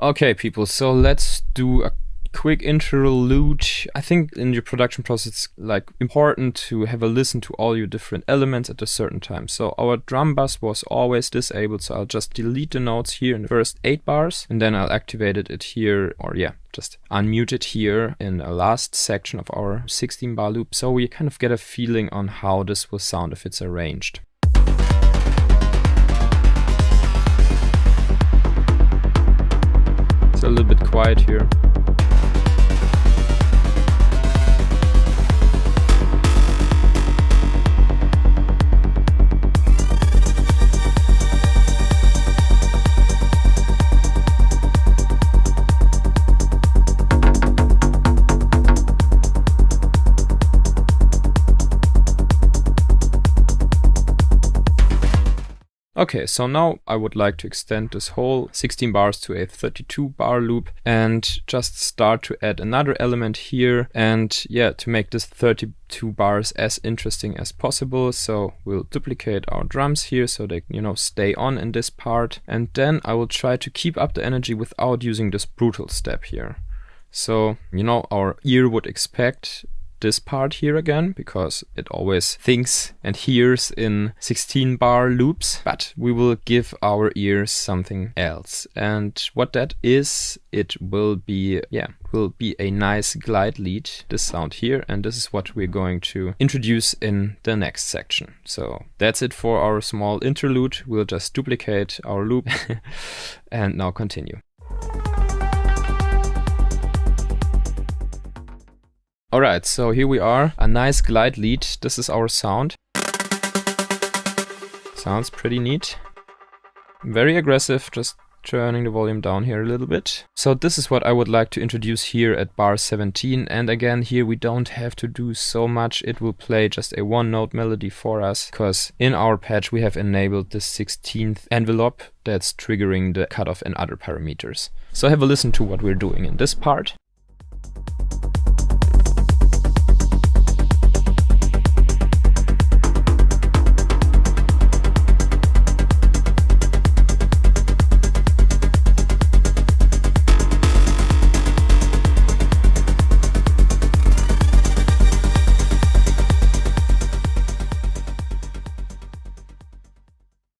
Okay, people, so let's do a quick interlude. I think in your production process it's like important to have a listen to all your different elements at a certain time. So our drum bus was always disabled, so I'll just delete the notes here in the first 8 bars and then I'll activate it here, or yeah, just unmute it here in the last section of our 16 bar loop, so we kind of get a feeling on how this will sound if it's arranged. It's a little bit quiet here. Okay, so now I would like to extend this whole 16 bars to a 32 bar loop and just start to add another element here, and yeah, to make this 32 bars as interesting as possible. So we'll duplicate our drums here so they, you know, stay on in this part, and then I will try to keep up the energy without using this brutal step here. So, you know, our ear would expect this part here again, because it always thinks and hears in 16 bar loops, but we will give our ears something else. And what that is, it will be, yeah, will be a nice glide lead, this sound here, and this is what we're going to introduce in the next section. So that's it for our small interlude. We'll just duplicate our loop and now continue. Alright, so here we are, a nice glide lead. This is our sound. Sounds pretty neat. Very aggressive, just turning the volume down here a little bit. So this is what I would like to introduce here at bar 17. And again, here we don't have to do so much. It will play just a one note melody for us, because in our patch we have enabled the 16th envelope that's triggering the cutoff and other parameters. So have a listen to what we're doing in this part.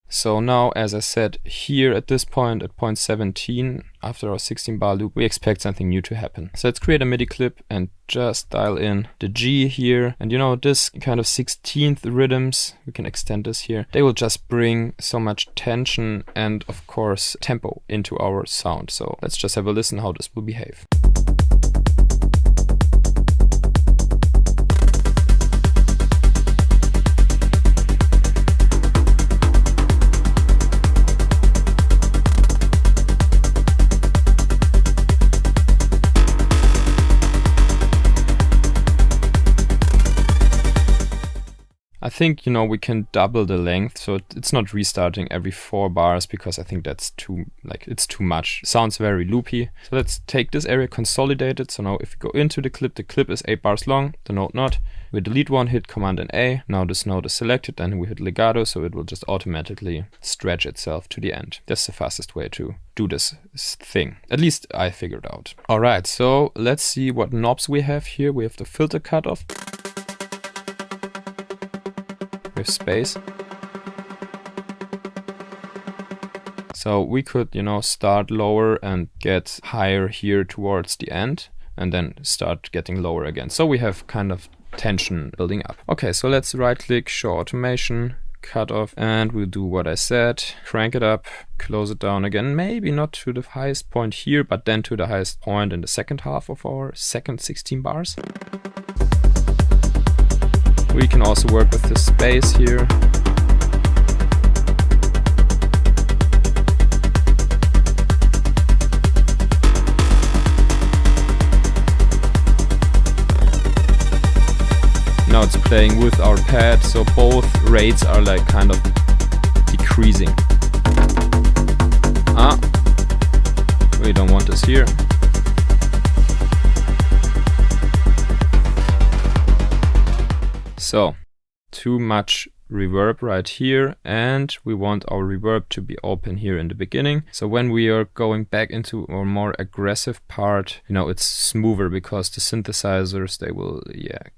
So now, as I said, here at this point, at point 17, after our 16 bar loop, we expect something new to happen. So let's create a MIDI clip and just dial in the G here. And you know, this kind of 16th rhythms, we can extend this here, they will just bring so much tension and of course tempo into our sound. So let's just have a listen how this will behave. I think, you know, we can double the length, so it's not restarting every 4 bars, because I think that's too, like, it's too much. It sounds very loopy. So let's take this area, consolidate it. So now if we go into the clip is 8 bars long, the note not. We delete one, hit Command and A. Now this note is selected, then we hit legato, so it will just automatically stretch itself to the end. That's the fastest way to do this thing. At least I figured out. Alright, so let's see what knobs we have here. We have the filter cutoff. With space. So we could, you know, start lower and get higher here towards the end, and then start getting lower again. So we have kind of tension building up. Okay, so let's right click, show automation, cut off, and we'll do what I said. Crank it up, close it down again, maybe not to the highest point here, but then to the highest point in the second half of our second 16 bars. We can also work with the space here. Now it's playing with our pad, so both rates are like kind of decreasing. We don't want this here. So, too much reverb right here, and we want our reverb to be open here in the beginning. So when we are going back into a more aggressive part, you know, it's smoother because the synthesizers, they will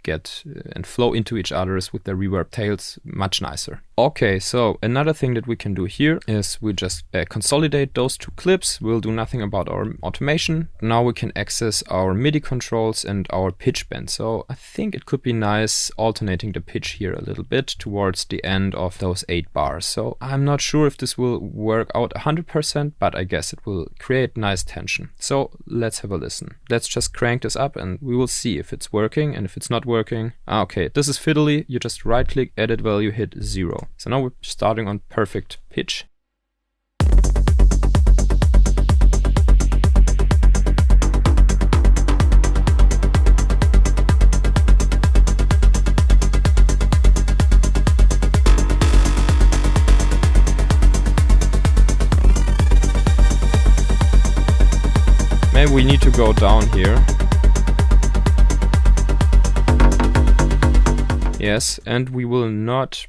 get and flow into each other with their reverb tails much nicer. Okay, so another thing that we can do here is we just consolidate those two clips. We'll do nothing about our automation. Now we can access our MIDI controls and our pitch bend. So I think it could be nice alternating the pitch here a little bit towards the end of those 8 bars. So I'm not sure if this will work out 100%, but I guess it will create nice tension. So let's have a listen. Let's just crank this up and we will see if it's working, and if it's not working. Okay, this is fiddly. You just right click, edit value, hit 0. So now we're starting on perfect pitch. Maybe we need to go down here. Yes, and we will not,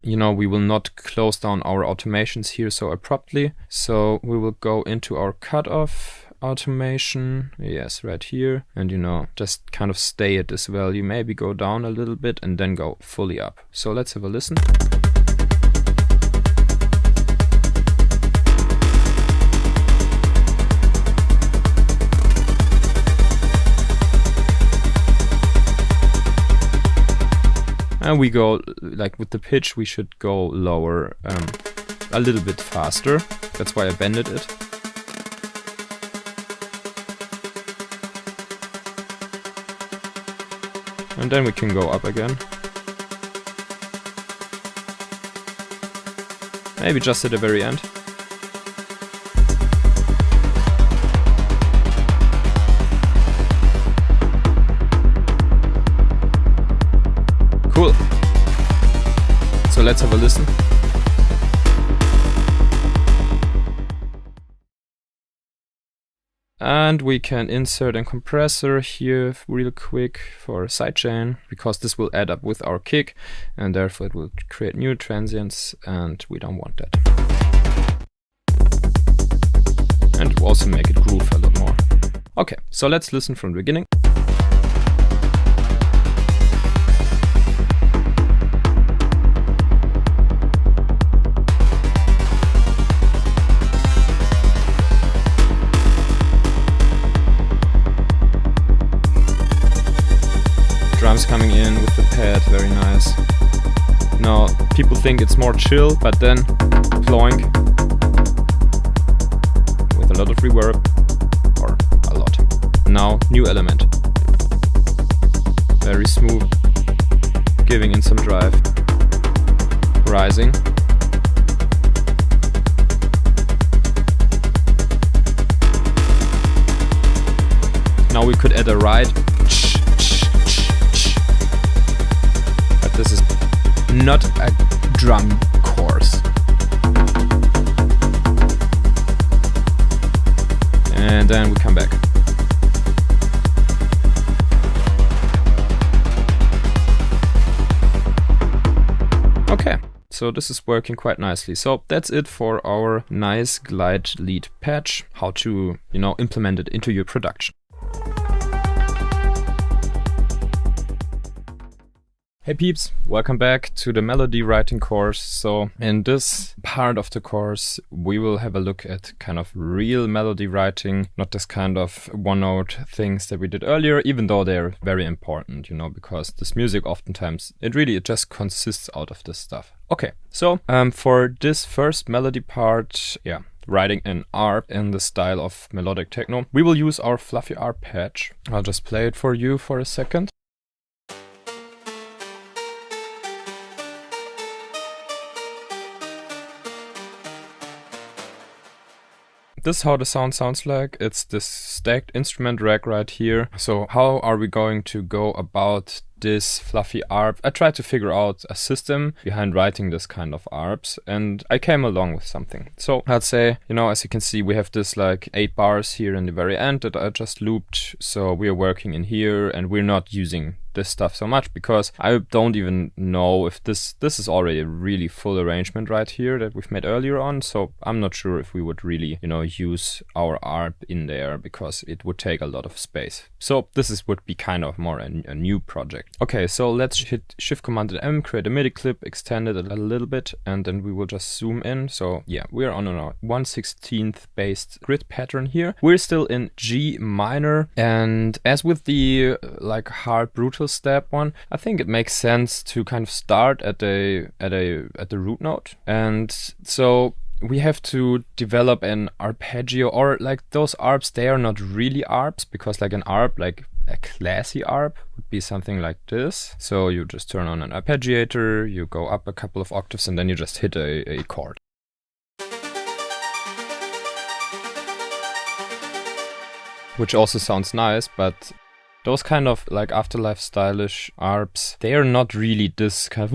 we will not close down our automations here so abruptly. So we will go into our cutoff automation. Yes, right here. And just kind of stay at this value, maybe go down a little bit and then go fully up. So let's have a listen. And we go, like with the pitch, we should go lower a little bit faster. That's why I bended it. And then we can go up again. Maybe just at the very end. Cool. So let's have a listen. And we can insert a compressor here real quick for a sidechain, because this will add up with our kick and therefore it will create new transients and we don't want that. And it will also make it groove a lot more. Okay, so let's listen from the beginning. Drums coming in with the pad, very nice. Now, people think it's more chill, but then ploink with a lot of reverb, or a lot. Now, new element. Very smooth, giving in some drive. Rising. Now we could add a ride. This is not a drum course. And then we come back. Okay, so this is working quite nicely. So that's it for our nice glide lead patch, how to, implement it into your production. Hey peeps, welcome back to the melody writing course. So in this part of the course, we will have a look at kind of real melody writing, not this kind of one-note things that we did earlier, even though they're very important, because this music oftentimes, it just consists out of this stuff. Okay, so for this first melody part, writing an ARP in the style of melodic techno, we will use our fluffy ARP patch. I'll just play it for you for a second. This is how the sound sounds like. It's this stacked instrument rack right here. So how are we going to go about this fluffy ARP? I tried to figure out a system behind writing this kind of ARPs, and I came along with something. So let's say, as you can see, we have this like 8 bars here in the very end that I just looped. So we are working in here and we're not using this stuff so much, because I don't even know if this is already a really full arrangement right here that we've made earlier on. So I'm not sure if we would really, use our ARP in there, because it would take a lot of space. So this would be kind of more a new project. Okay, so let's hit Shift Command and M, create a MIDI clip, extend it a little bit, and then we will just zoom in. So yeah, we're on a 1/16th based grid pattern here. We're still in G minor, and as with the like hard brutal step one, I think it makes sense to kind of start at the root note. And so we have to develop an arpeggio, or like those arps, they are not really arps, because like an arp, like a classy arp would be something like this. So you just turn on an arpeggiator, you go up a couple of octaves, and then you just hit a chord. Which also sounds nice, but those kind of like Afterlife stylish arps, they are not really this kind of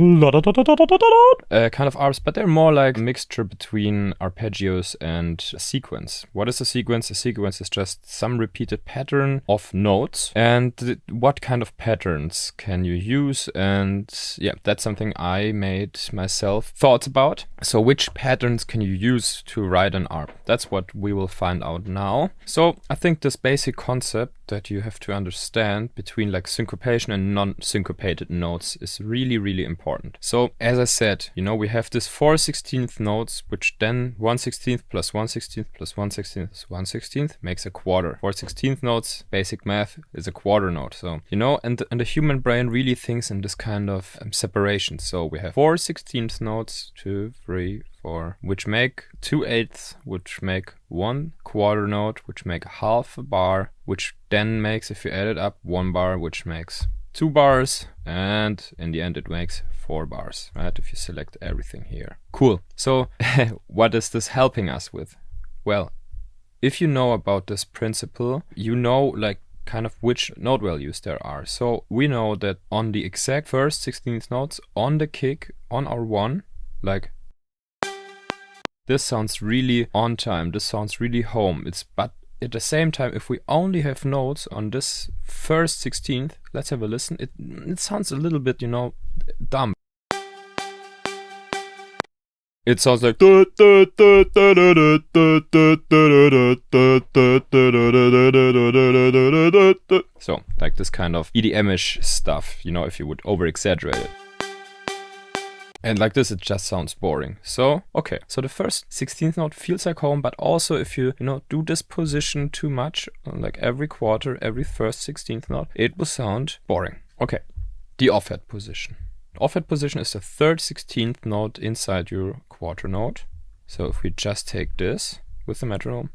arps, but they're more like a mixture between arpeggios and a sequence. What is a sequence? A sequence is just some repeated pattern of notes, and what kind of patterns can you use? And yeah, that's something I made myself thoughts about. So which patterns can you use to write an arp? That's what we will find out now. So I think this basic concept that you have to understand between like syncopation and non-syncopated notes is really, really important. So as I said, we have this 4/16th notes, which then 1/16th plus 1/16th plus 1/16th plus 1/16th makes a quarter. 4/16th notes, basic math, is a quarter note. So, and the human brain really thinks in this kind of separation. So we have 4/16th notes, 2, 3, 4, which make 2/8, which make 1 quarter note, which make half a bar, which then makes, if you add it up, 1 bar, which makes 2 bars, and in the end it makes 4 bars, right? If you select everything here. Cool. So what is this helping us with? Well, if you know about this principle, like kind of which note values there are. So we know that on the exact first 16th notes on the kick, on our 1, like this sounds really on time, this sounds really home. But at the same time, if we only have notes on this first 16th, let's have a listen. It sounds a little bit, dumb. It sounds like so, like this kind of EDM-ish stuff, if you would over-exaggerate it. And like this, it just sounds boring. So, okay. So the first 16th note feels like home, but also if you, do this position too much, like every quarter, every first 16th note, it will sound boring. Okay. The off-hat position. Off-hat position is the third 16th note inside your quarter note. So if we just take this with the metronome.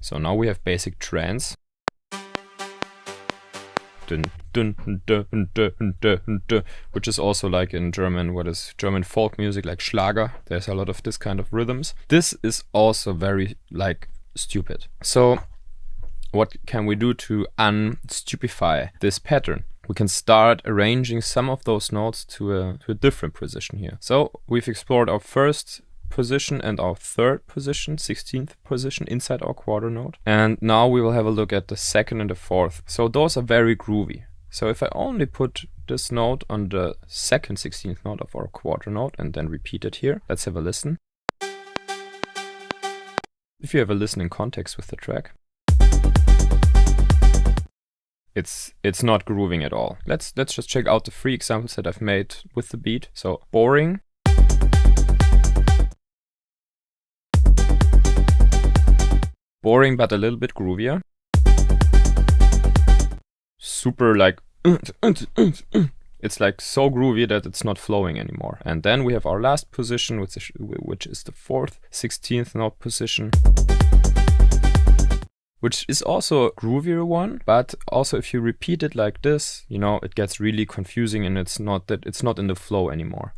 So now we have basic trance. Which is also like in German, what is German folk music, like Schlager. There's a lot of this kind of rhythms. This is also very like stupid. So what can we do to unstupefy this pattern? We can start arranging some of those notes to a different position here. So we've explored our first position and our third position, 16th position inside our quarter note. And now we will have a look at the second and the fourth. So those are very groovy. So if I only put this note on the second 16th note of our quarter note and then repeat it here, let's have a listen. If you have a listening context with the track, it's not grooving at all. Let's just check out the 3 examples that I've made with the beat. So boring. Boring, but a little bit groovier. Super like it's like so groovy that it's not flowing anymore. And then we have our last position, which is the 4th 16th note position, which is also a groovier one, but also if you repeat it like this, it gets really confusing, and it's not in the flow anymore.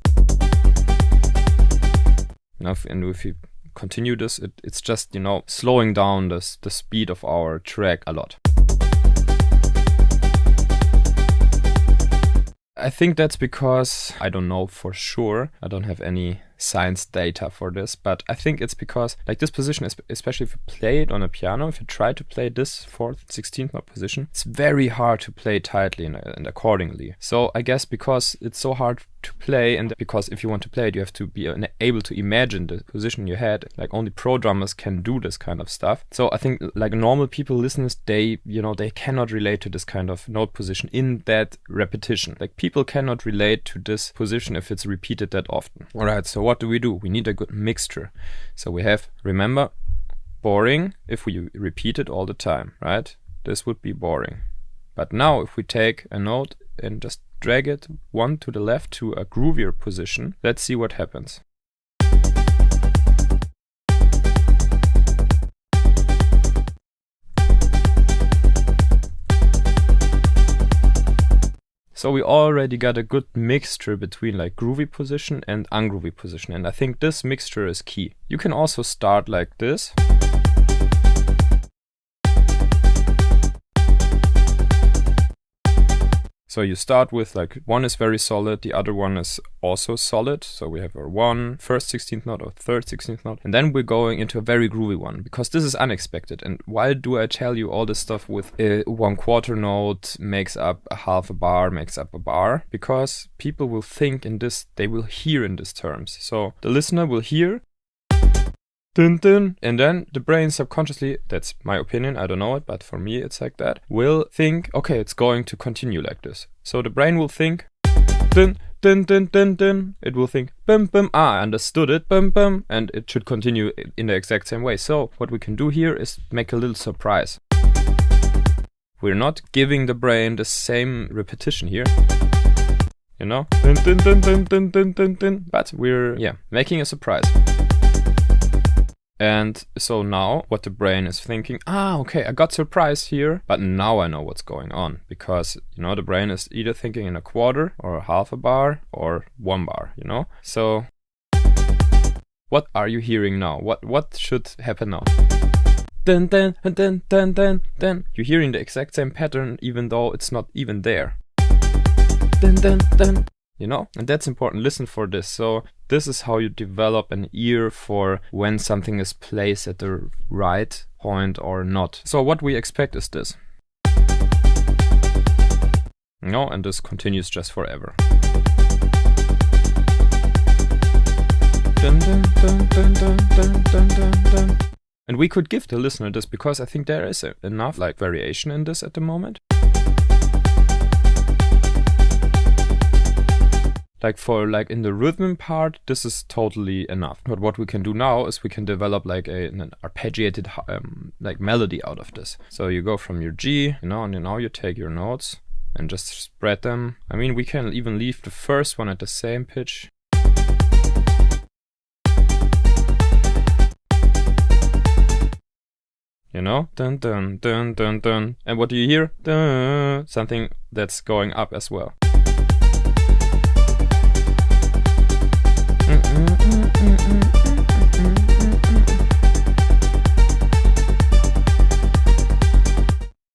And if you continue this, it's just, slowing down the speed of our track a lot. I think that's because, I don't know for sure, I don't have any science data for this, but I think it's because like this position, especially if you play it on a piano, if you try to play this 4th, 16th note position, it's very hard to play tightly and accordingly. So I guess because it's so hard to play, and because if you want to play it, you have to be able to imagine the position you had. Like only pro drummers can do this kind of stuff. So I think like normal people, listeners, they cannot relate to this kind of note position in that repetition. Like people cannot relate to this position if it's repeated that often. All right, so what do? We need a good mixture. So we have, remember, boring if we repeat it all the time, right? This would be boring. But now if we take a note and just drag it one to the left to a groovier position, let's see what happens. So we already got a good mixture between like groovy position and ungroovy position, and I think this mixture is key. You can also start like this. So you start with like one is very solid, the other one is also solid. So we have our 1st 16th note or 3rd 16th note. And then we're going into a very groovy one because this is unexpected. And why do I tell you all this stuff with a 1/4 note makes up a half a bar, makes up a bar? Because people will think in this, they will hear in these terms. So the listener will hear dun dun, and then the brain subconsciously, that's my opinion, I don't know it, but for me it's like that, will think, okay, it's going to continue like this. So the brain will think dun dun dun dun dun, it will think bum bum, I understood it, bum bum, and it should continue in the exact same way. So what we can do here is make a little surprise. We're not giving the brain the same repetition here, you know, dun dun dun dun dun dun dun dun, but we're making a surprise. And so now what the brain is thinking, okay, I got surprised here, but now I know what's going on, because, you know, the brain is either thinking in a quarter or half a bar or 1 bar, you know. So what are you hearing now? What should happen now? Dun dun dun dun dun dun. You're hearing the exact same pattern even though it's not even there. Dun dun dun. You know, and that's important. Listen for this. So this is how you develop an ear for when something is placed at the right point or not. So what we expect is this. No, and this continues just forever. Dun, dun, dun, dun, dun, dun, dun, dun, dun. And we could give the listener this because I think there is enough like variation in this at the moment. Like for like in the rhythm part, this is totally enough. But what we can do now is we can develop like an arpeggiated like melody out of this. So you go from your G, you know, and now you take your notes and just spread them. I mean, we can even leave the first one at the same pitch. You know, dun dun dun dun dun. And what do you hear? Dun, something that's going up as well.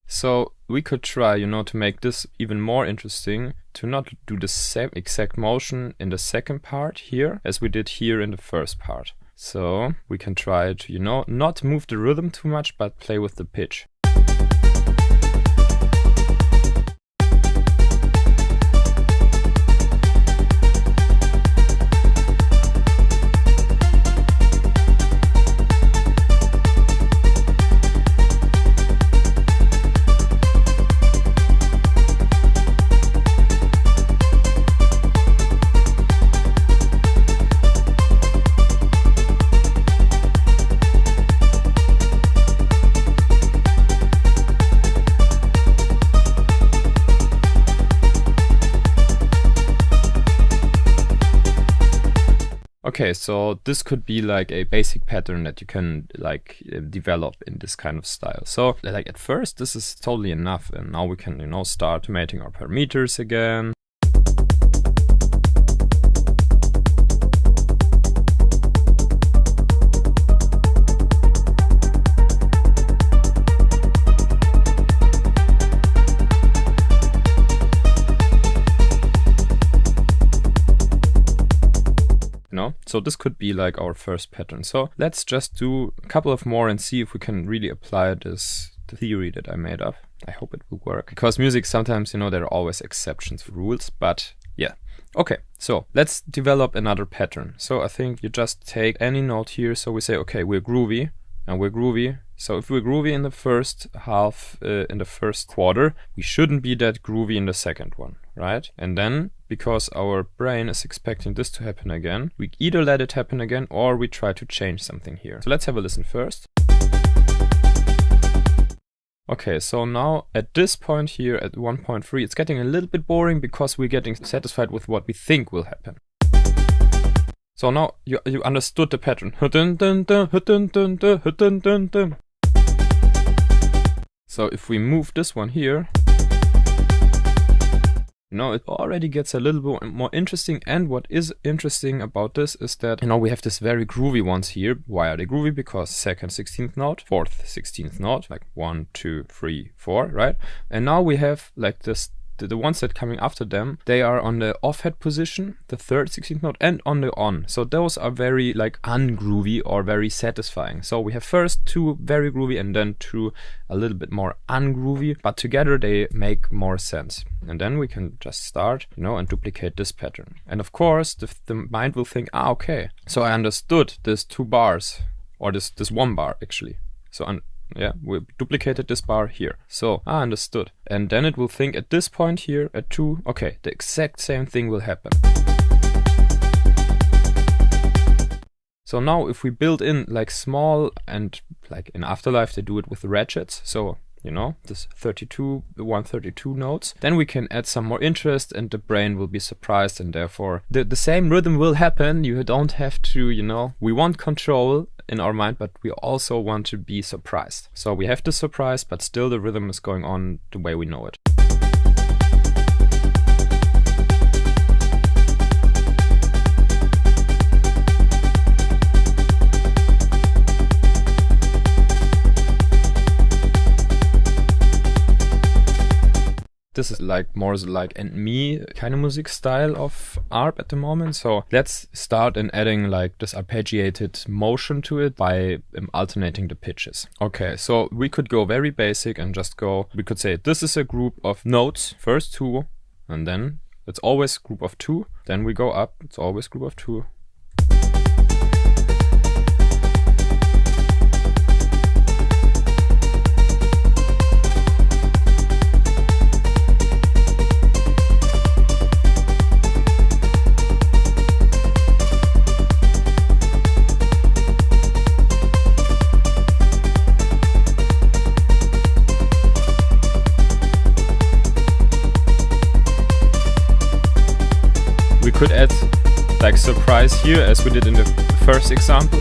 So we could try, you know, to make this even more interesting, to not do the same exact motion in the second part here as we did here in the first part. So we can try to, you know, not move the rhythm too much, but play with the pitch. Okay, so this could be like a basic pattern that you can like develop in this kind of style. So like at first this is totally enough, and now we can, you know, start mating our parameters again. know? So this could be like our first pattern. So let's just do a couple of more and see if we can really apply this theory that I made up. I hope it will work. Because music sometimes, you know, there are always exceptions for rules, but yeah. Okay, so let's develop another pattern. So I think you just take any note here. So we say, okay, we're groovy and we're groovy. So if we're groovy in the first half, in the first quarter, we shouldn't be that groovy in the second one, right? And then, because our brain is expecting this to happen again, we either let it happen again or we try to change something here. So let's have a listen first. Okay, so now at this point here at 1.3, it's getting a little bit boring because we're getting satisfied with what we think will happen. So now you understood the pattern. So if we move this one here, you know, it already gets a little bit more interesting. And what is interesting about this is that, you know, we have this very groovy ones here. Why are they groovy? Because second 16th note, fourth 16th note, like 1, 2, 3, 4, right? And now we have like this, the ones that coming after them, they are on the off head position, the third 16th note, and on the on. So those are very like ungroovy or very satisfying. So we have first 2 very groovy and then 2 a little bit more ungroovy, but together they make more sense. And then we can just start, you know, and duplicate this pattern. And of course, the mind will think, ah, okay, so I understood this 2 bars, or this 1 bar actually. So yeah, we duplicated this bar here. So, I understood. And then it will think at this point here, at 2, okay, the exact same thing will happen. So now if we build in like small, and like in Afterlife they do it with ratchets, so, you know, this 132 notes, then we can add some more interest and the brain will be surprised, and therefore the same rhythm will happen. You don't have to, you know, we want control in our mind, but we also want to be surprised. So we have the surprise, but still the rhythm is going on the way we know it. This is like more like and me kind of music style of ARP at the moment. So let's start in adding like this arpeggiated motion to it by alternating the pitches. Okay, so we could go very basic and just go, we could say this is a group of notes, first 2, and then it's always group of 2. Then we go up, it's always group of 2. Could add like surprise here as we did in the first example.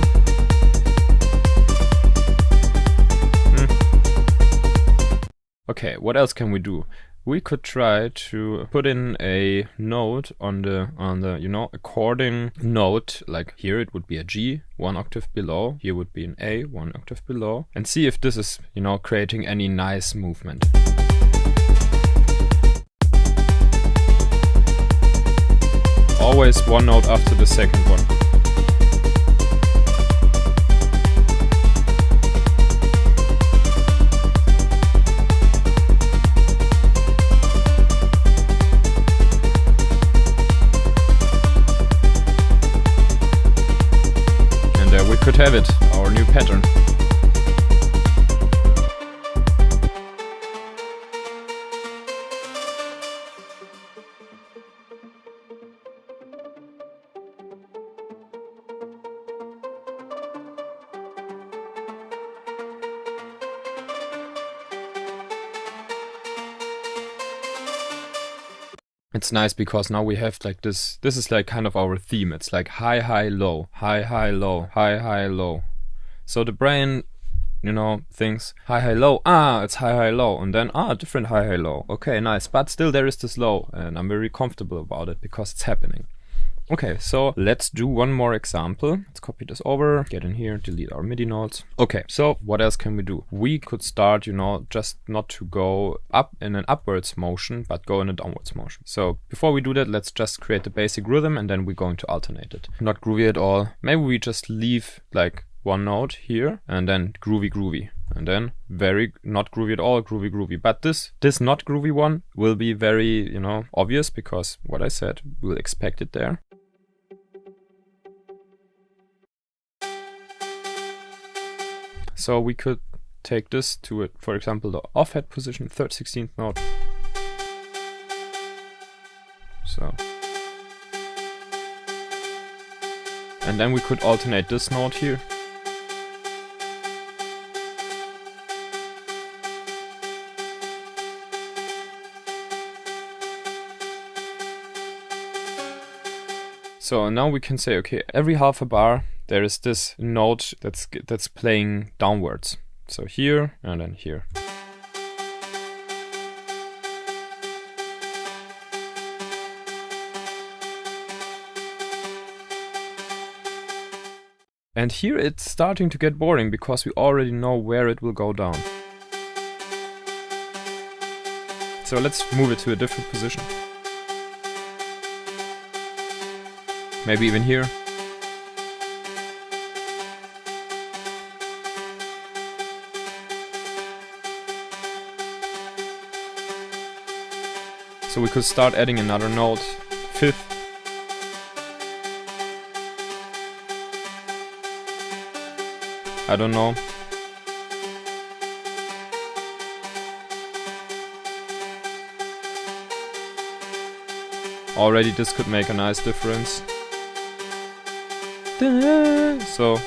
Okay, what else can we do? We could try to put in a note on the you know, according note, like here it would be a G 1 octave below, here would be an A 1 octave below, and see if this is, you know, creating any nice movement. Always 1 note after the second one. And there we could have it, our new pattern. It's nice because now we have like this is like kind of our theme. It's like high, high, low, high, high, low, high, high, low. So the brain, you know, thinks high, high, low, it's high, high, low, and then different high, high, low. Okay, nice, but still there is this low, and I'm very comfortable about it because it's happening. Okay, so let's do one more example. Let's copy this over, get in here, delete our MIDI notes. Okay, so what else can we do? We could start, you know, just not to go up in an upwards motion, but go in a downwards motion. So before we do that, let's just create the basic rhythm and then we're going to alternate it. Not groovy at all. Maybe we just leave like one note here and then groovy, groovy. And then very not groovy at all, groovy, groovy. But this not groovy one will be very, you know, obvious because what I said, we'll expect it there. So we could take this to it, for example, the off hat position, 3rd 16th note. So. And then we could alternate this note here. So now we can say, okay, every half a bar there is this note that's playing downwards. So here and then here. And here it's starting to get boring because we already know where it will go down. So let's move it to a different position. Maybe even here. So we could start adding another note, 5th. I don't know. Already this could make a nice difference. So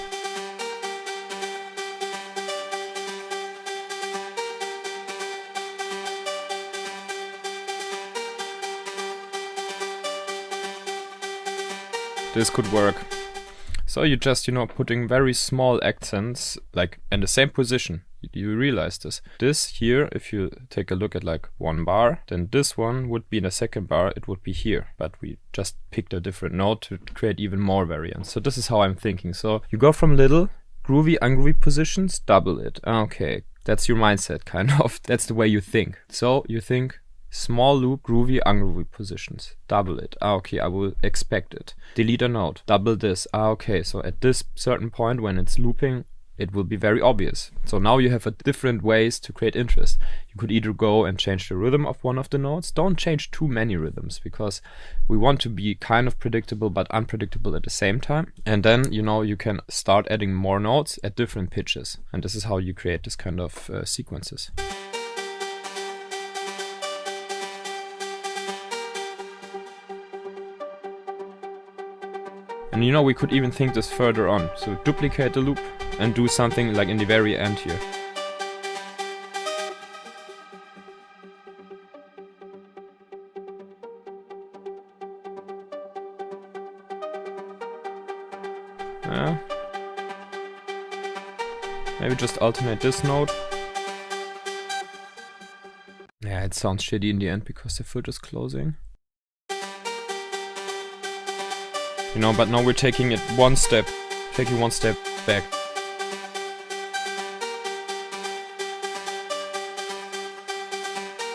this could work. So you just, you know, putting very small accents like in the same position. You realize this. This here, if you take a look at like one bar, then this one would be in the second bar, it would be here. But we just picked a different note to create even more variance. So this is how I'm thinking. So you go from little groovy, ungroovy positions, double it. Okay, that's your mindset, kind of. That's the way you think. So you think small loop, groovy, ungroovy positions. Double it. Okay, I will expect it. Delete a note. Double this. Okay, so at this certain point when it's looping, it will be very obvious. So now you have a different ways to create interest. You could either go and change the rhythm of one of the notes. Don't change too many rhythms because we want to be kind of predictable but unpredictable at the same time. And then, you know, you can start adding more notes at different pitches. And this is how you create this kind of sequences. And you know, we could even think this further on. So duplicate the loop and do something like in the very end here. Maybe just alternate this note. Yeah, it sounds shitty in the end because the filter is closing. You know, but now we're taking it one step back.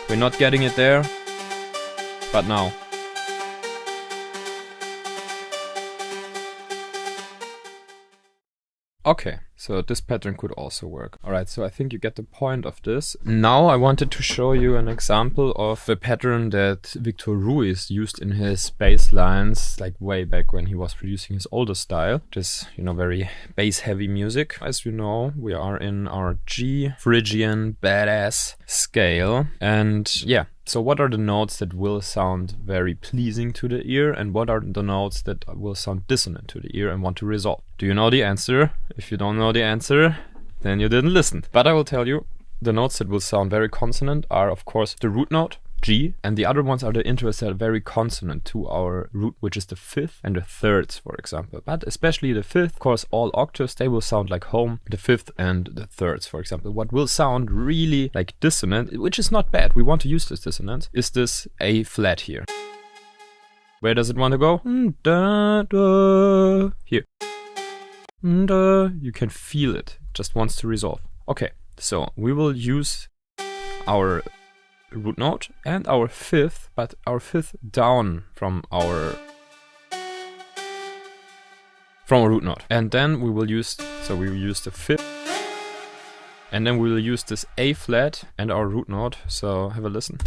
We're not getting it there, but now. Okay, so this pattern could also work. Alright, so I think you get the point of this. Now I wanted to show you an example of a pattern that Victor Ruiz used in his bass lines, like way back when he was producing his older style. Just, you know, very bass heavy music. As you know, we are in our G Phrygian badass scale. And yeah, so what are the notes that will sound very pleasing to the ear, and what are the notes that will sound dissonant to the ear and want to resolve? Do you know the answer? If you don't know the answer, then you didn't listen. But I will tell you, the notes that will sound very consonant are of course the root note, G, and the other ones are the intervals that are very consonant to our root, which is the 5th and the 3rds, for example. But especially the 5th, of course, all octaves, they will sound like home. The 5th and the 3rds, for example. What will sound really like dissonant, which is not bad, we want to use this dissonance, is this A flat here. Where does it want to go? Da, da. Here. Da. You can feel it. It just wants to resolve. Okay, so we will use our root note and our fifth, but our fifth down from our root note. And then we will use, so we will use the fifth. And then we will use this A flat and our root note. So have a listen.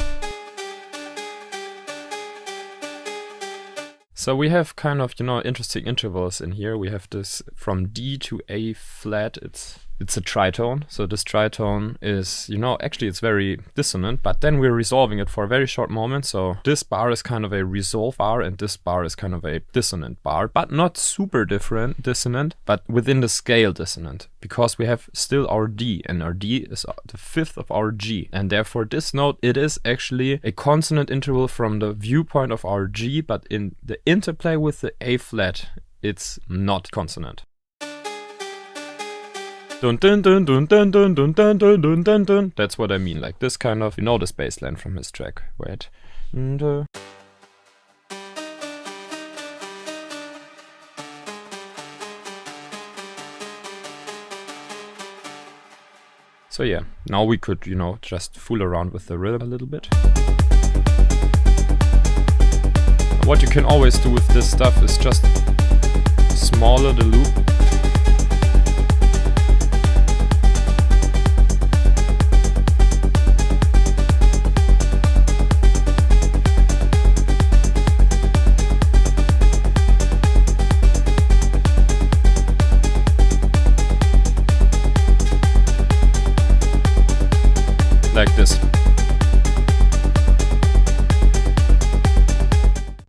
So we have kind of, you know, interesting intervals in here. We have this from D to A flat. It's a tritone. So this tritone is, you know, actually it's very dissonant, but then we're resolving it for a very short moment. So this bar is kind of a resolve bar and this bar is kind of a dissonant bar, but not super different dissonant, but within the scale dissonant, because we have still our D, and our D is the fifth of our G. And therefore this note, it is actually a consonant interval from the viewpoint of our G, but in the interplay with the A flat, it's not consonant. Dun dun dun dun dun dun dun dun dun dun dun dun. That's what I mean, like this kind of, you know, this bass line from his track. Wait. So yeah, now we could, you know, just fool around with the rhythm a little bit. What you can always do with this stuff is just smaller the loop. Like this.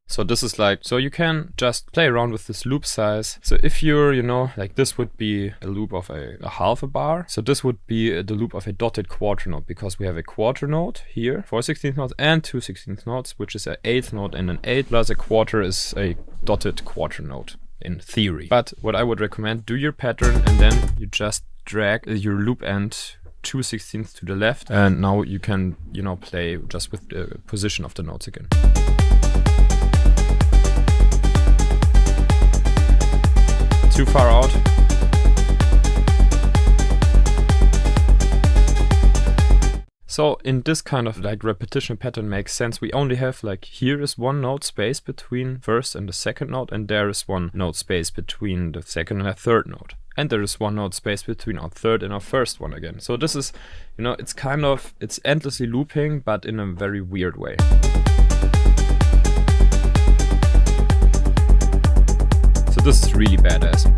So this is like, so you can just play around with this loop size. So if you're, you know, like this would be a loop of a half a bar. So this would be the loop of a dotted quarter note, because we have a quarter note here, 4 16th notes and 2 16th notes, which is an eighth note, and an eighth plus a quarter is a dotted quarter note in theory. But what I would recommend, do your pattern and then you just drag your loop end 2 16ths to the left, and now you can, you know, play just with the position of the notes again. Too far out. So in this kind of like repetition pattern makes sense. We only have like, here is one note space between first and the second note, and there is one note space between the second and the third note. And there is one note space between our third and our first one again. So this is, you know, it's kind of, it's endlessly looping, but in a very weird way. So this is really badass.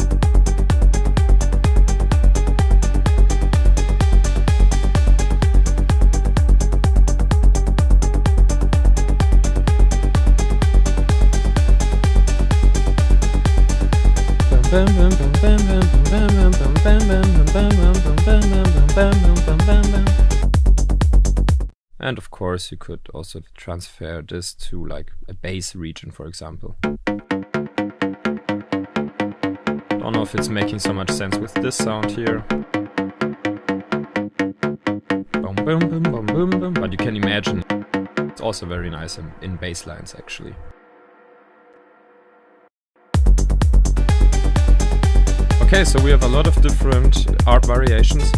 And of course you could also transfer this to like a bass region, for example. Don't know if it's making so much sense with this sound here. Boom, boom, boom, boom, boom, boom. But you can imagine it's also very nice in bass lines actually. Okay, so we have a lot of different art variations.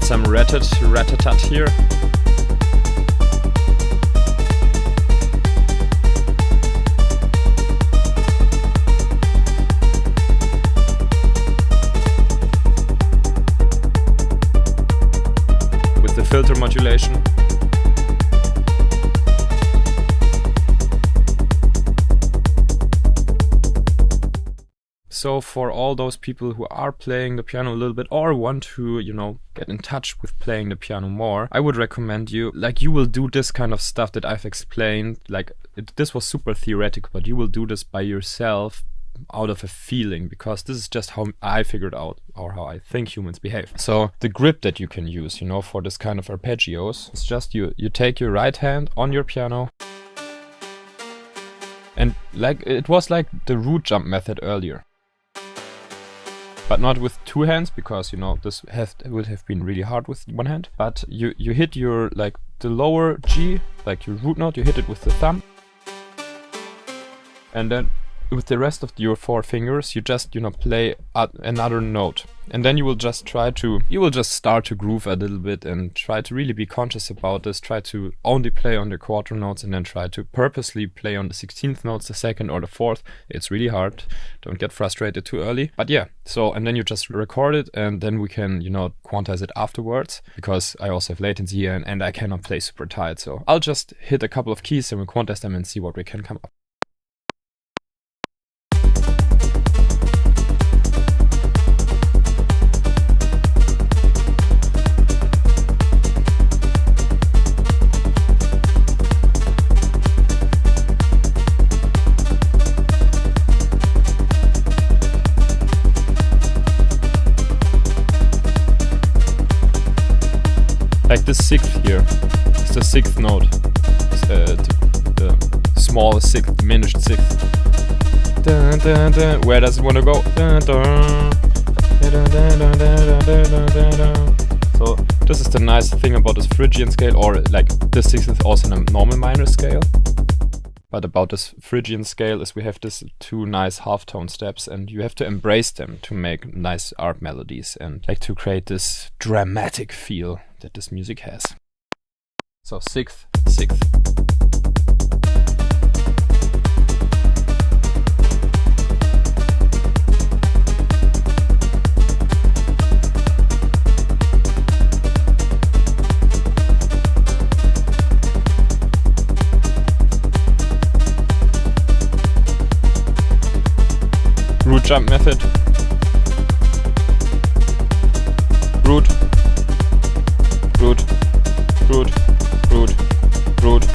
Some rat-a-tat here. With the filter modulation. So for all those people who are playing the piano a little bit or want to, you know, get in touch with playing the piano more, I would recommend you, like, you will do this kind of stuff that I've explained, like this was super theoretical, but you will do this by yourself out of a feeling, because this is just how I figured out, or how I think humans behave. So the grip that you can use, you know, for this kind of arpeggios, it's just you take your right hand on your piano, and like it was like the root jump method earlier, but not with two hands, because, you know, this would have been really hard with one hand. But you hit your, like, the lower G, like your root note, you hit it with the thumb, and then with the rest of your 4 fingers, you just, you know, play another note. And then you will just start to groove a little bit and try to really be conscious about this. Try to only play on the quarter notes and then try to purposely play on the 16th notes, the 2nd or the 4th. It's really hard. Don't get frustrated too early. But yeah, so, and then you just record it, and then we can, you know, quantize it afterwards, because I also have latency here and I cannot play super tight. So I'll just hit a couple of keys and we'll quantize them and see what we can come up. Like the 6th here, it's the 6th note, the small 6th, diminished 6th. Dun, dun, dun. Where does it want to go? Dun, dun. Dun, dun, dun, dun, dun, dun, dun. So this is the nice thing about this Phrygian scale, or like the 6th is also in a normal minor scale. But about this Phrygian scale is we have these 2 nice half-tone steps, and you have to embrace them to make nice art melodies and like to create this dramatic feel that this music has. So 6th, 6th. Root jump method. Root. Root. Root. Root. Root.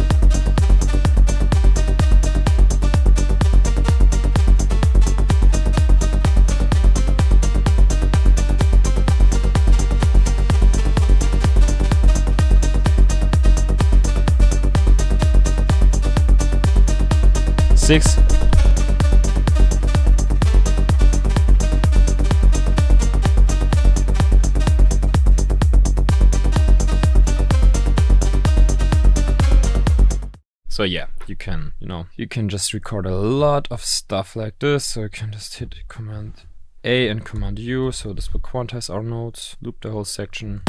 Six. So yeah, you can just record a lot of stuff like this. So you can just hit Command A and Command U. So this will quantize our notes, loop the whole section.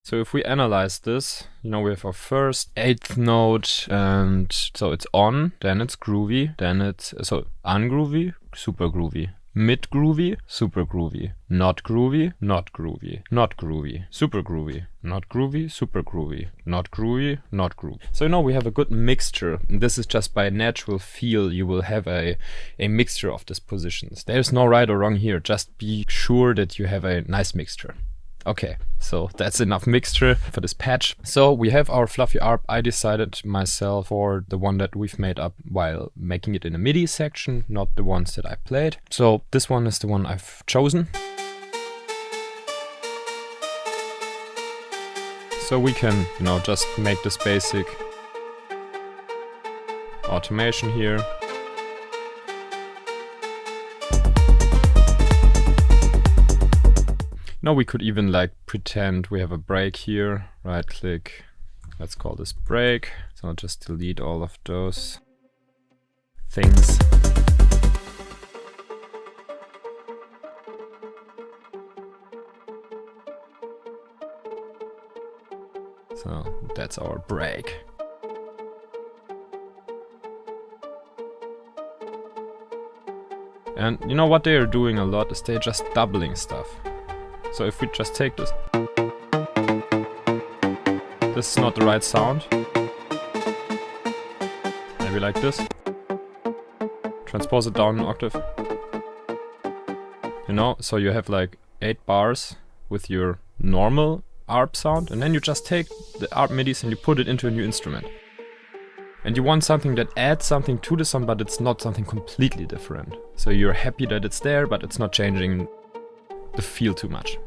So if we analyze this, we have our first 8th note, and so it's on, then it's groovy, then it's ungroovy, super groovy, mid groovy, super groovy, not groovy, not groovy, not groovy, super groovy, not groovy, super groovy, not groovy, not groovy. So we have a good mixture. And this is just by natural feel, you will have a mixture of these positions. There's no right or wrong here, just be sure that you have a nice mixture. Okay, so that's enough mixture for this patch. So we have our fluffy ARP. I decided myself for the one that we've made up while making it in a MIDI section, not the ones that I played. So this one is the one I've chosen. So we can, just make this basic automation here. Now we could even pretend we have a break here, right click, let's call this break. So I'll just delete all of those things. So that's our break. And what they are doing a lot is they're just doubling stuff. So if we just take this is not the right sound. Maybe like this. Transpose it down an octave. You know, so you have like 8 bars with your normal ARP sound, and then you just take the ARP MIDIs and you put it into a new instrument. And you want something that adds something to the song, but it's not something completely different. So you're happy that it's there, but it's not changing the feel too much.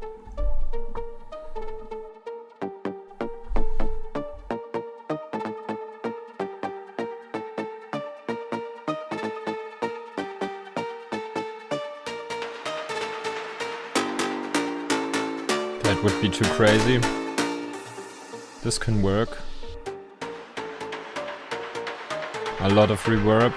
That would be too crazy. This can work. A lot of reverb.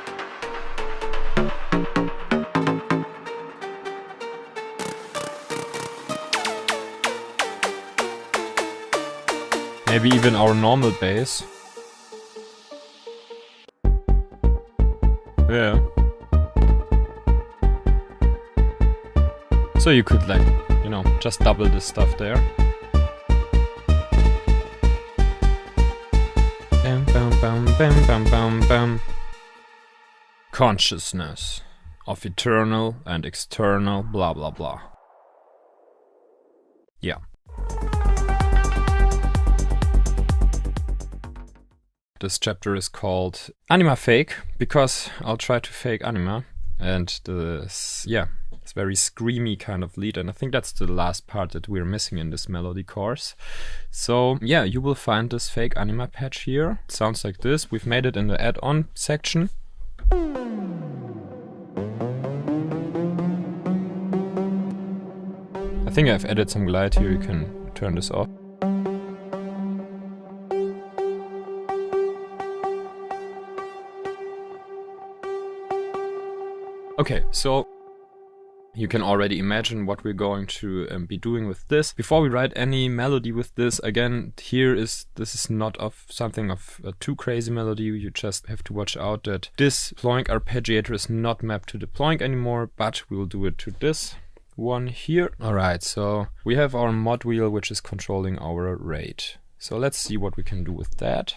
Maybe even our normal bass. Yeah. So you could like, you know, just double this stuff there. Bam, bam, bam, bam, bam, bam, bam. Consciousness of eternal and external blah blah blah. Yeah. This chapter is called Anima Fake, because I'll try to fake anima, and this, yeah, it's very screamy kind of lead, and I think that's the last part that we're missing in this melody course. So yeah, you will find this fake anima patch here. It sounds like this. We've made it in the add-on section. I think I've added some glide here. You can turn this off. Okay, so you can already imagine what we're going to be doing with this. Before we write any melody with this, again, this is not of something of a too crazy melody. You just have to watch out that this ploink arpeggiator is not mapped to the ploink anymore, but we'll do it to this one here. Alright, so we have our mod wheel, which is controlling our rate. So let's see what we can do with that.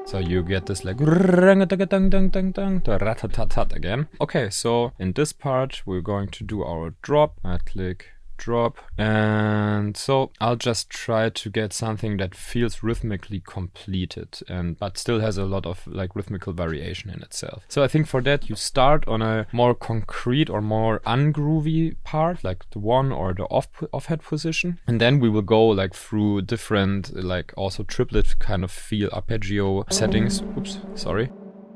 So you get this like again. Okay, so in this part we're going to do our drop. I click drop, and so I'll just try to get something that feels rhythmically completed, but still has a lot of like rhythmical variation in itself. So I think for that you start on a more concrete or more ungroovy part, like the one or the off-head position, and then we will go like through different like also triplet kind of feel arpeggio settings. Oops, sorry,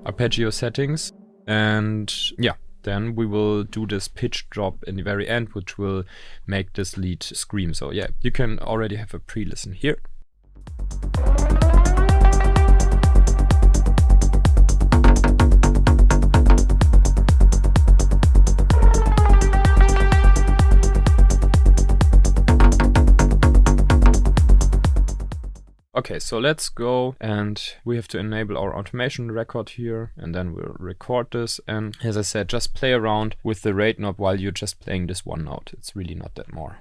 arpeggio settings, and yeah. Then we will do this pitch drop in the very end, which will make this lead scream. So yeah, you can already have a pre-listen here. Okay, so let's go, and we have to enable our automation record here, and then we'll record this. And as I said, just play around with the rate knob while you're just playing this one note. It's really not that more.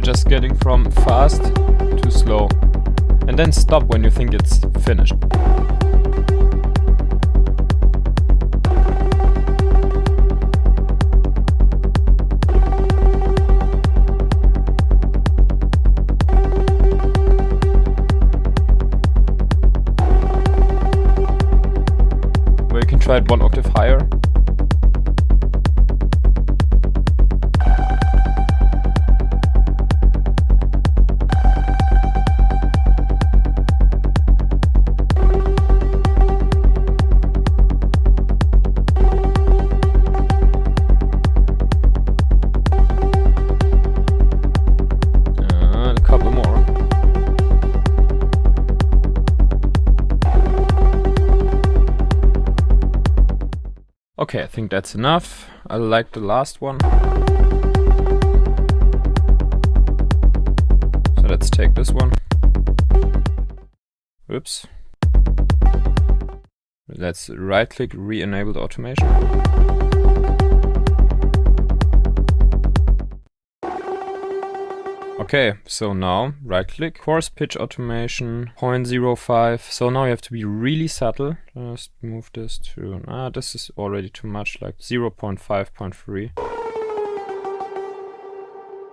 Just getting from fast to slow, and then stop when you think it's finished. Where you can try it one octave higher. Okay, I think that's enough. I like the last one. So let's take this one. Oops. Let's right click, re-enable the automation. Okay, so now right click, coarse pitch automation, 0.05. So now you have to be really subtle. Just move this to, this is already too much, like 0.5.3.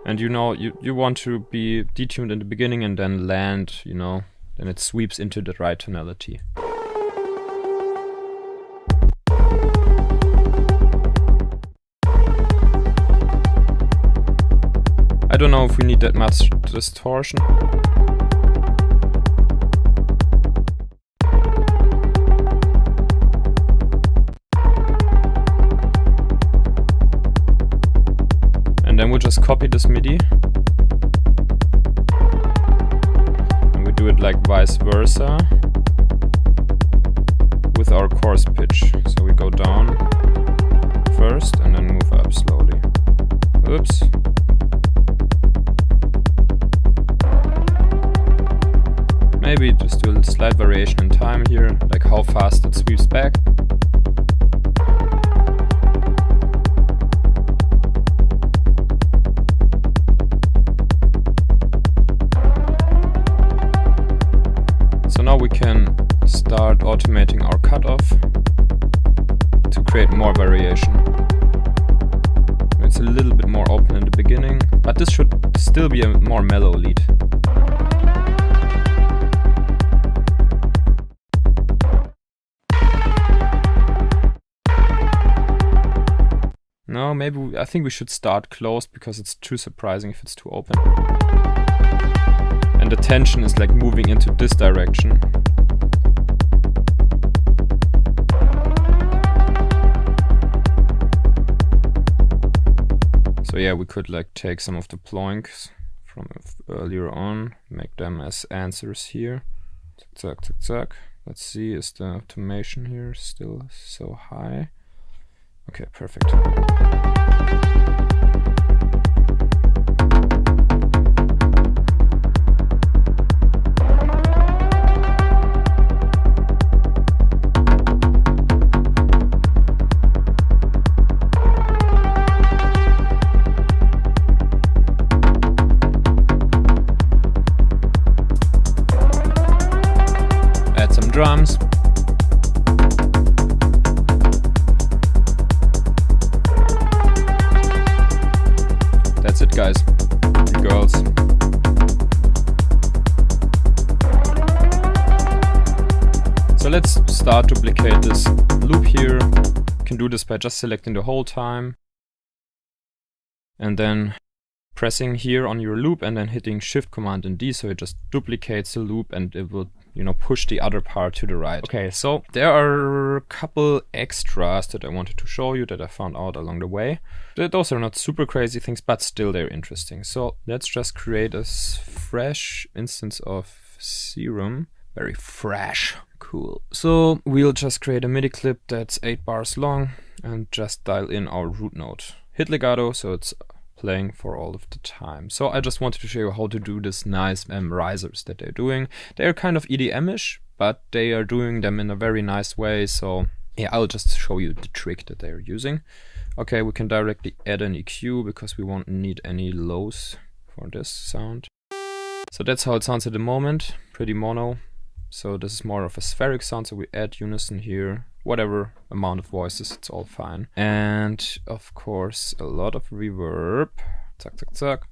And you know, you want to be detuned in the beginning and then land, you know, then it sweeps into the right tonality. I don't know if we need that much distortion. And then we'll just copy this MIDI. And we do it like vice versa with our coarse pitch. So we go down first and then move up slowly. Oops. Maybe just do a slight variation in time here, like how fast it sweeps back. So now we can start automating our cutoff to create more variation. It's a little bit more open in the beginning, but this should still be a more mellow lead. No, maybe I think we should start close because it's too surprising if it's too open. And the tension is like moving into this direction. So yeah, we could like take some of the ploinks from earlier on, make them as answers here. Zack, zack, zack. Let's see, is the automation here still so high? Okay, perfect. Add some drums. That's it, guys and girls. So let's start to duplicate this loop here. You can do this by just selecting the whole time and then pressing here on your loop and then hitting Shift Command and D, so it just duplicates the loop and it will, you know, push the other part to the right. Okay, so there are a couple extras that I wanted to show you that I found out along the way. Those are not super crazy things, but still they're interesting. So let's just create a fresh instance of Serum. Very fresh. Cool. So we'll just create a MIDI clip that's 8 bars long and just dial in our root note. Hit legato so it's playing for all of the time. So I just wanted to show you how to do this nice risers that they're doing. They're kind of EDM-ish, but they are doing them in a very nice way. So yeah, I'll just show you the trick that they're using. Okay, we can directly add an EQ because we won't need any lows for this sound. So that's how it sounds at the moment, pretty mono. So this is more of a spheric sound, so we add unison here. Whatever amount of voices, it's all fine. And of course, a lot of reverb. Zack, zack, zack.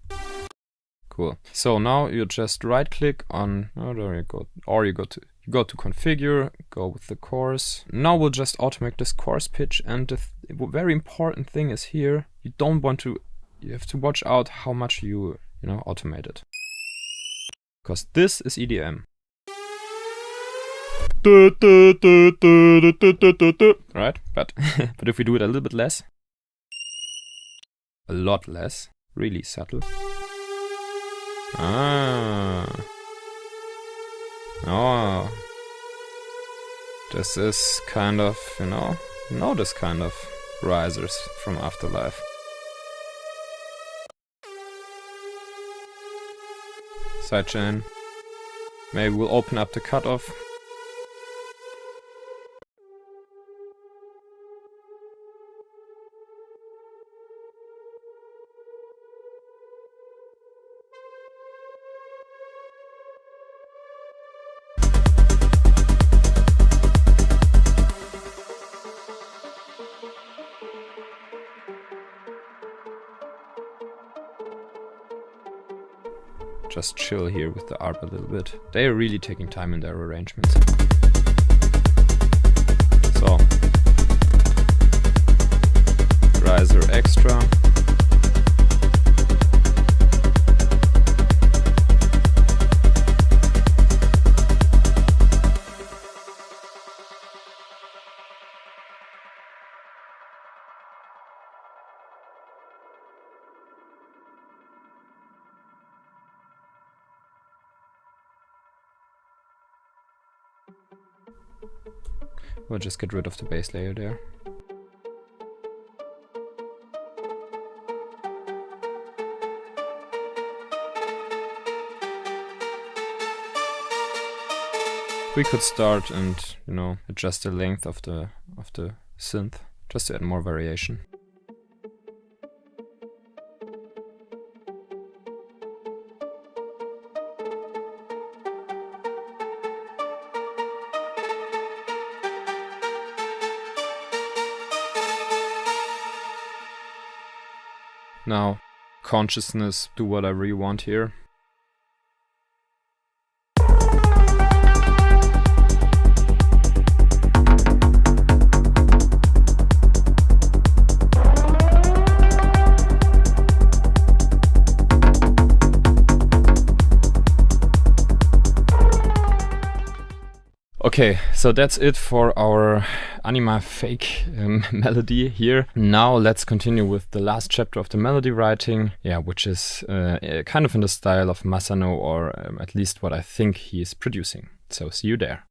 Cool. So now you just right click on, oh, there you go. Or you go to configure, go with the coarse. Now we'll just automate this coarse pitch. And the very important thing is here, you have to watch out how much you automate it. Because this is EDM. Right, but if we do it a little bit less, a lot less, really subtle. Oh, this is kind of, this kind of. risers from Afterlife. Sidechain. Maybe we'll open up the cutoff. Just chill here with the ARP a little bit. They are really taking time in their arrangements. So, riser extra. We'll just get rid of the base layer there. We could start and, you know, adjust the length of the synth just to add more variation. Now, consciousness, do whatever you want here. Okay, so that's it for our Anima fake melody here. Now let's continue with the last chapter of the melody writing, which is kind of in the style of Masano, or at least what I think he is producing. So see you there.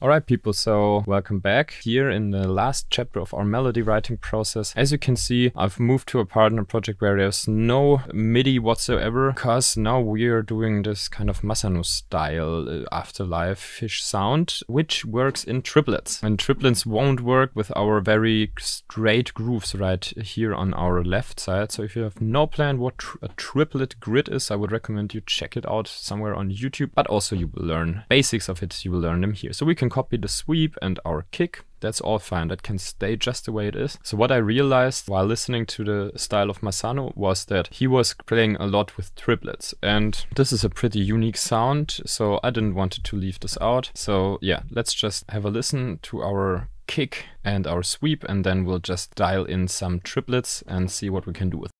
Alright people, so welcome back here in the last chapter of our melody writing process. As you can see, I've moved to a partner project where there's no MIDI whatsoever, because now we are doing this kind of Masano style Afterlife-ish sound, which works in triplets. And triplets won't work with our very straight grooves right here on our left side. So if you have no plan what a triplet grid is, I would recommend you check it out somewhere on YouTube, but also you will learn basics of it, you will learn them here. So we can copy the sweep and our kick. That's all fine. That can stay just the way it is. So what I realized while listening to the style of Masano was that he was playing a lot with triplets. And this is a pretty unique sound, so I didn't want to leave this out. So yeah, let's just have a listen to our kick and our sweep, and then we'll just dial in some triplets and see what we can do with it.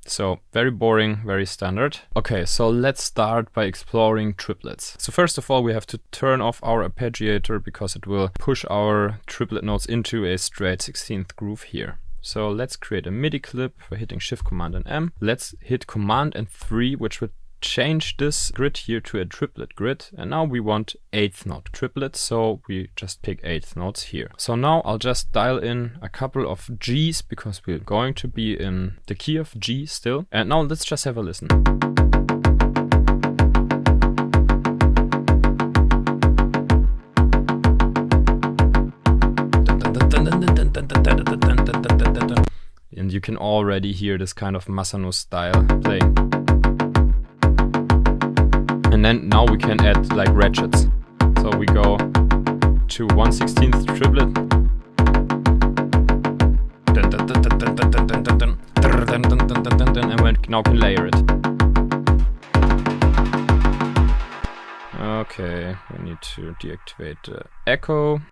So very boring, very standard. Okay, so let's start by exploring triplets. So first of all, we have to turn off our arpeggiator because it will push our triplet notes into a straight 16th groove here. So let's create a MIDI clip by hitting Shift, Command and M. Let's hit Command and 3, which would change this grid here to a triplet grid, and now we want 8th note triplets, so we just pick 8th notes here. So now I'll just dial in a couple of G's because we're going to be in the key of G still, and now let's just have a listen. And you can already hear this kind of Masano style playing. And then now we can add like ratchets. So we go to 1/16th triplet. And we now can layer it. Okay, we need to deactivate the echo.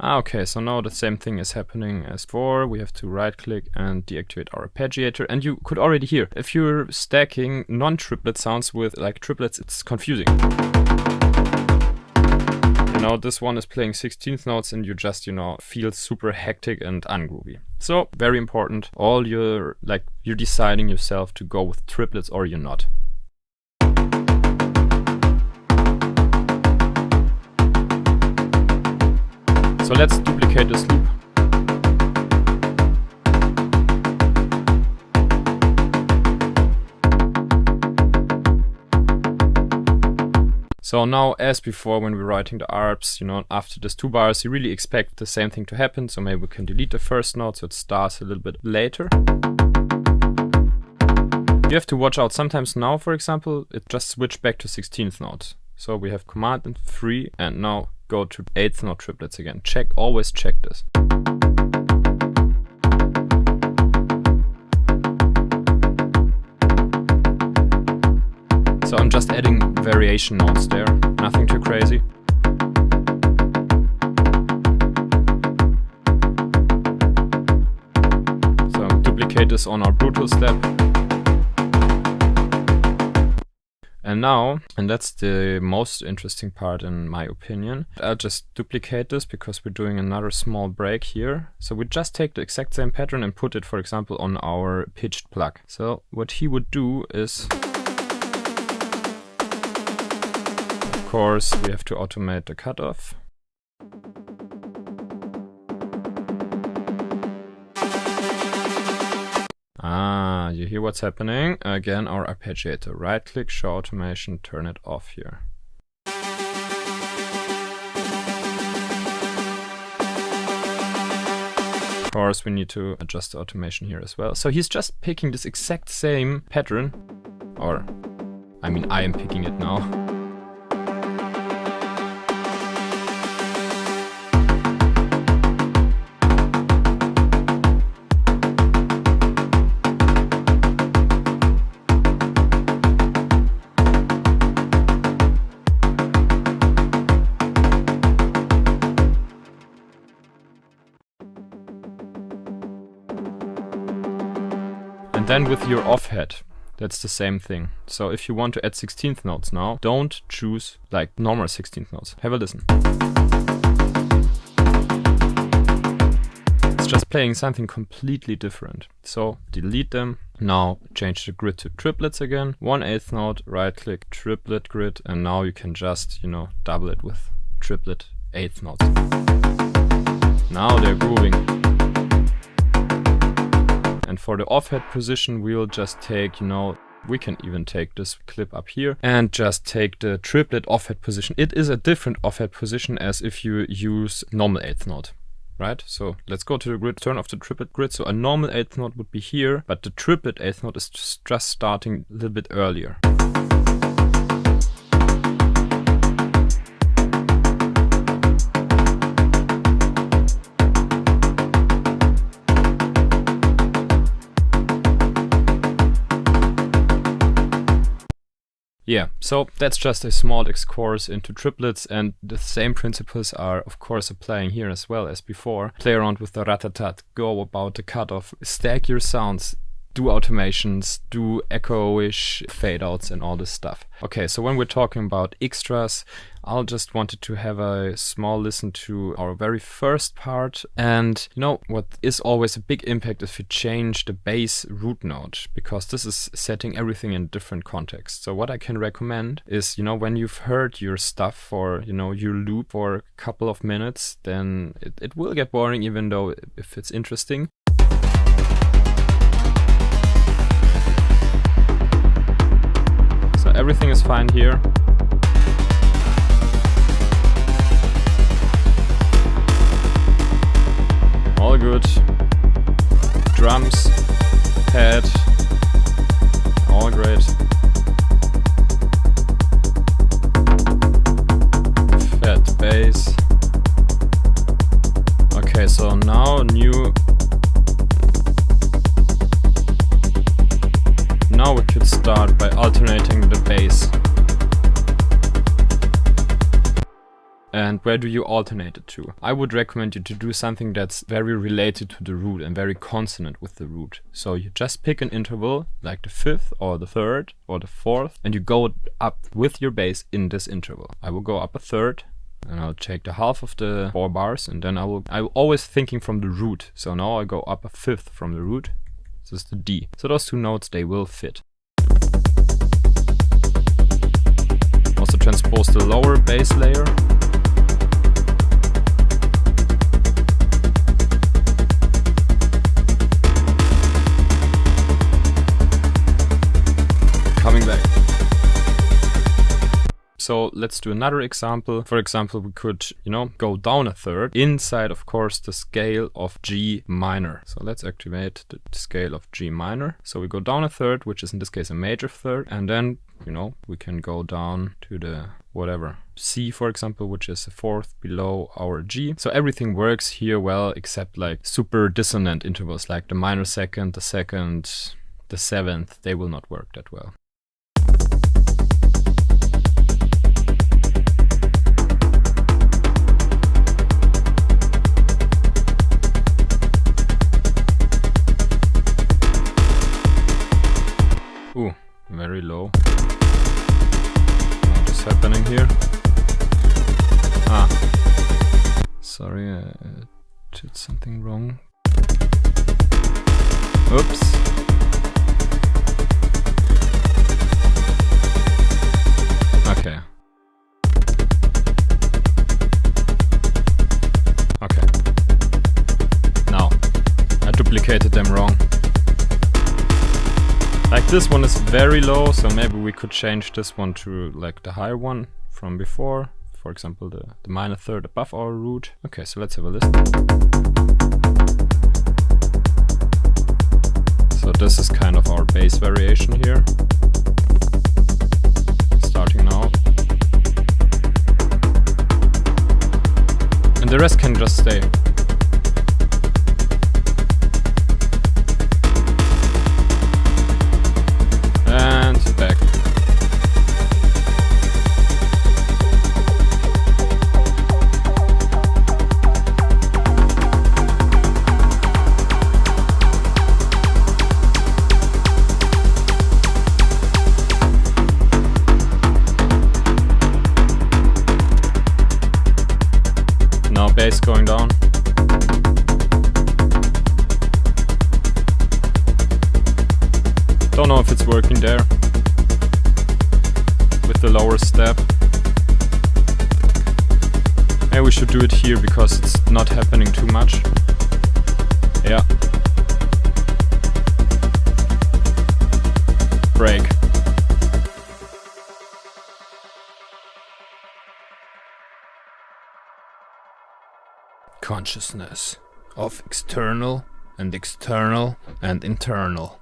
Okay, so now the same thing is happening as before. We have to right click and deactivate our arpeggiator, and you could already hear, if you're stacking non-triplet sounds with like triplets, it's confusing. You know, this one is playing 16th notes and you just, you know, feel super hectic and ungroovy. So very important, you're deciding yourself to go with triplets or you're not. So let's duplicate this loop. So now, as before, when we're writing the arps, you know, after this 2 bars, you really expect the same thing to happen. So maybe we can delete the first note so it starts a little bit later. You have to watch out. Sometimes now, for example, it just switched back to 16th notes. So we have command and 3, and now go to 8th note triplets again. Check, always check this. So I'm just adding variation notes there, nothing too crazy. So duplicate this on our brutal step. And now, and that's the most interesting part in my opinion, I'll just duplicate this because we're doing another small break here. So we just take the exact same pattern and put it, for example, on our pitched plug. So what he would do is, of course, we have to automate the cutoff. Ah, you hear what's happening? Again, our arpeggiator. Right click, show automation, turn it off here. Of course, we need to adjust the automation here as well. So he's just picking this exact same pattern, or I mean, I am picking it now. And then with your off hat, that's the same thing. So if you want to add 16th notes now, don't choose like normal 16th notes. Have a listen. It's just playing something completely different. So delete them. Now change the grid to triplets again. 1/8 note, right click, triplet grid, and now you can just, you know, double it with triplet 8th notes. Now they're grooving. And for the off-hat position, we'll just take, you know, we can even take this clip up here and just take the triplet off-hat position. It is a different off-hat position as if you use normal 8th note, right? So let's go to the grid, turn off the triplet grid. So a normal 8th note would be here, but the triplet 8th note is just starting a little bit earlier. Yeah, so that's just a small excursus into triplets, and the same principles are of course applying here as well as before. Play around with the ratatat, go about the cutoff, stack your sounds, do automations, do echo-ish fade outs and all this stuff. Okay, so when we're talking about extras, I'll just wanted to have a small listen to our very first part. And you know what is always a big impact if you change the bass root note, because this is setting everything in different contexts. So what I can recommend is, you know, when you've heard your stuff for, you know, your loop for a couple of minutes, then it will get boring, even though if it's interesting. So everything is fine here. All good. Drums, pad, all great. Fat bass. Okay, so now Now we could start by alternating the bass. And where do you alternate it to? I would recommend you to do something that's very related to the root and very consonant with the root. So you just pick an interval, like the 5th or the 3rd or the 4th, and you go up with your bass in this interval. I will go up a 3rd, and I'll take the half of the 4 bars, and then I'm always thinking from the root. So now I go up a 5th from the root. This is the D. So those two notes, they will fit. Also transpose the lower bass layer. So let's do another example. For example, we could, go down a third inside, of course, the scale of G minor. So let's activate the scale of G minor. So we go down a third, which is in this case a major third, and then, we can go down to the whatever C, for example, which is a fourth below our G. So everything works here well, except like super dissonant intervals, like the minor second, the second, the seventh. They will not work that well. Ooh, very low. What is happening here? Sorry, I did something wrong. Oops. Okay. Okay. Now, I duplicated them wrong. Like this one is very low, so maybe we could change this one to like the higher one from before. For example, the minor third above our root. Okay, so let's have a listen. So this is kind of our bass variation here. Starting now. And the rest can just stay. And back. Now bass going down. Don't know if it's working there with the lower step. Maybe we should do it here because it's not happening too much. Yeah. Break. Consciousness of external and external and internal.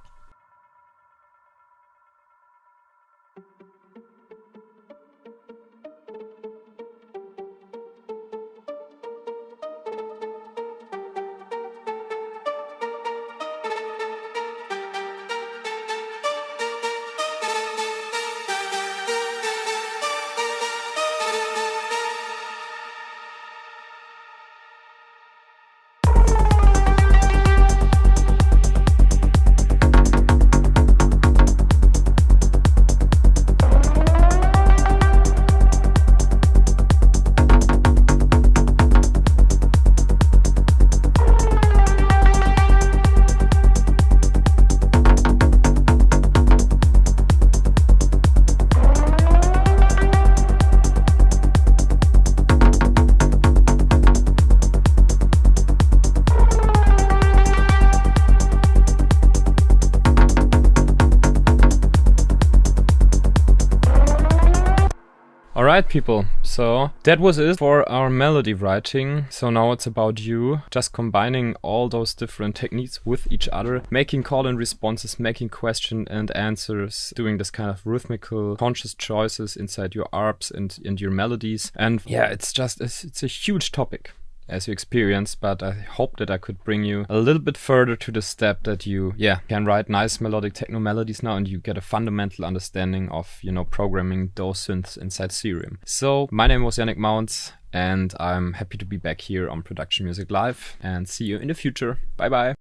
Alright people, so that was it for our melody writing. So now it's about you, just combining all those different techniques with each other, making call and responses, making question and answers, doing this kind of rhythmical conscious choices inside your arps and your melodies. And yeah, it's a huge topic, as you experienced, but I hope that I could bring you a little bit further to the step that you can write nice melodic techno melodies now, and you get a fundamental understanding of programming those synths inside Serum. So my name was Yannick Mounts, and I'm happy to be back here on Production Music Live, and see you in the future. Bye bye.